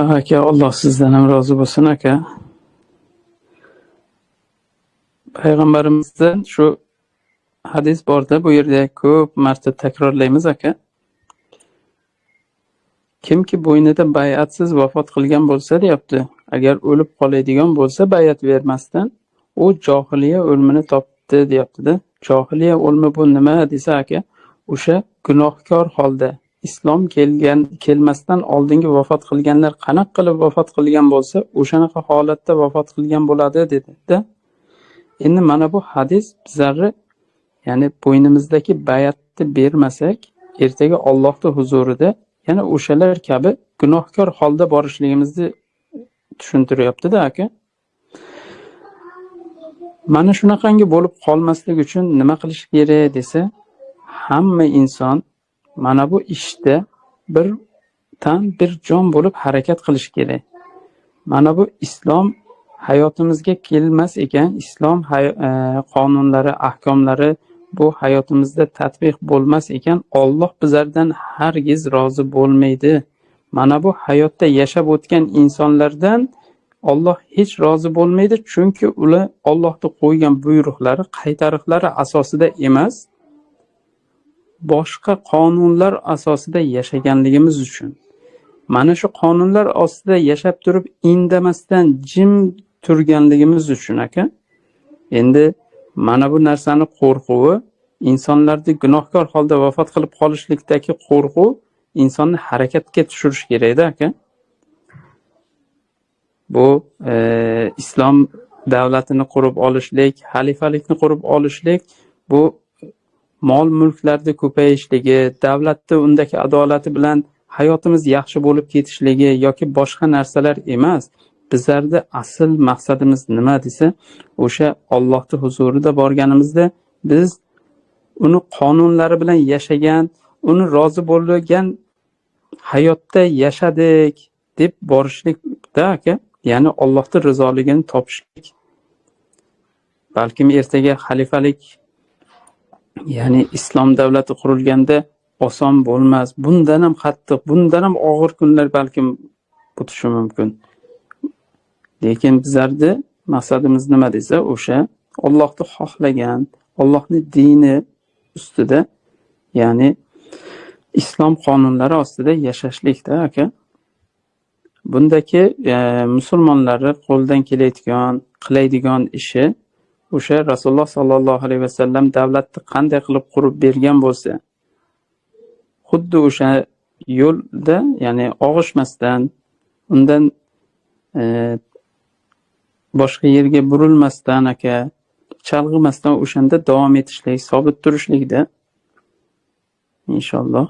Ha aka, Alloh sizdan ham rozi bo'lsin aka. Payg'ambarimizdan shu hadis borda, bu yerda ko'p marta takrorlaymiz aka. Kimki bo'ynida bay'atsiz vafot qilgan bo'lsa deyapti, agar o'lib qoladigan bo'lsa bay'at bermasdan, u johiliya o'limini topdi deyapti-da. Johiliya o'limi bu nima desa aka, o'sha gunohkor holda islom kelmasdan oldingi vafot qilganlar qanaqa qilib vafot qilgan bo'lsa, o'shanaqa holatda vafot qilgan bo'ladi dedi-da. Endi mana bu hadis bizlarni, ya'ni bo'ynimizdagi bay'atni bermasak, ertaga Allohning huzurida yana o'shalar kabi gunohkor holda borishligimizni tushuntiryapti-da aka. Mana shunaqangi bo'lib qolmaslik uchun nima qilish kerak desa, hamma inson mana bu ishda bir tan bir jon bo'lib harakat qilish kerak. Mana bu islom hayotimizga kelmas ekan, islom qonunlari, ahkomlari bu hayotimizda tatbiq bo'lmas ekan, Alloh bizlardan hargiz rozi bo'lmaydi. Mana bu hayotda yashab o'tgan insonlardan Alloh hech rozi bo'lmaydi, chunki ular Allohning qo'ygan buyruqlari, qaytariqlari asosida emas, boshqa qonunlar asosida yashaganligimiz uchun. Mana shu qonunlar ostida yashab turib indamasdan jim turganligimiz uchun aka. Endi mana bu narsani qo'rquvi, insonlarni gunohkor holda vafot qilib qolishlikdagi qo'rquv insonni harakatga tushirish kerak-da aka. Bu islom davlatini qurib olishlik, xalifalikni qurib olishlik, bu mol mulklarda ko'payishligi, davlatda undagi adolati bilan hayotimiz yaxshi bo'lib ketishligi yoki boshqa narsalar emas. Bizlarda asl maqsadimiz nima desa, o'sha Allohning huzurida borganimizda biz uni qonunlari bilan yashagan, uni rozi bo'lgan hayotda yashadik deb borishlikda aka, ya'ni Allohning rizoligini topishlik. Balkim ertaga xalifalik, ya'ni islom davlati qurilganda oson bo'lmas. Bundan ham qattiq, bundan ham og'ir kunlar balkim o'tishi mumkin. Lekin bizlarda maqsadimiz nima desa, o'sha Allohni xohlagan, Allohning dini ustida, ya'ni islom qonunlari ostida yashashlikda aka. Bundagi musulmonlar qo'ldan keladigan, qiladigan ishi o'sha Rasululloh sallallohu alayhi vasallam davlatni qanday qilib qurib bergan bo'lsa, xuddi o'sha yo'lda, ya'ni og'ishmasdan, undan boshqa yerga burilmasdan aka, chalg'imasdan o'shanda davom etishlik, sobit turishlikda inshaalloh.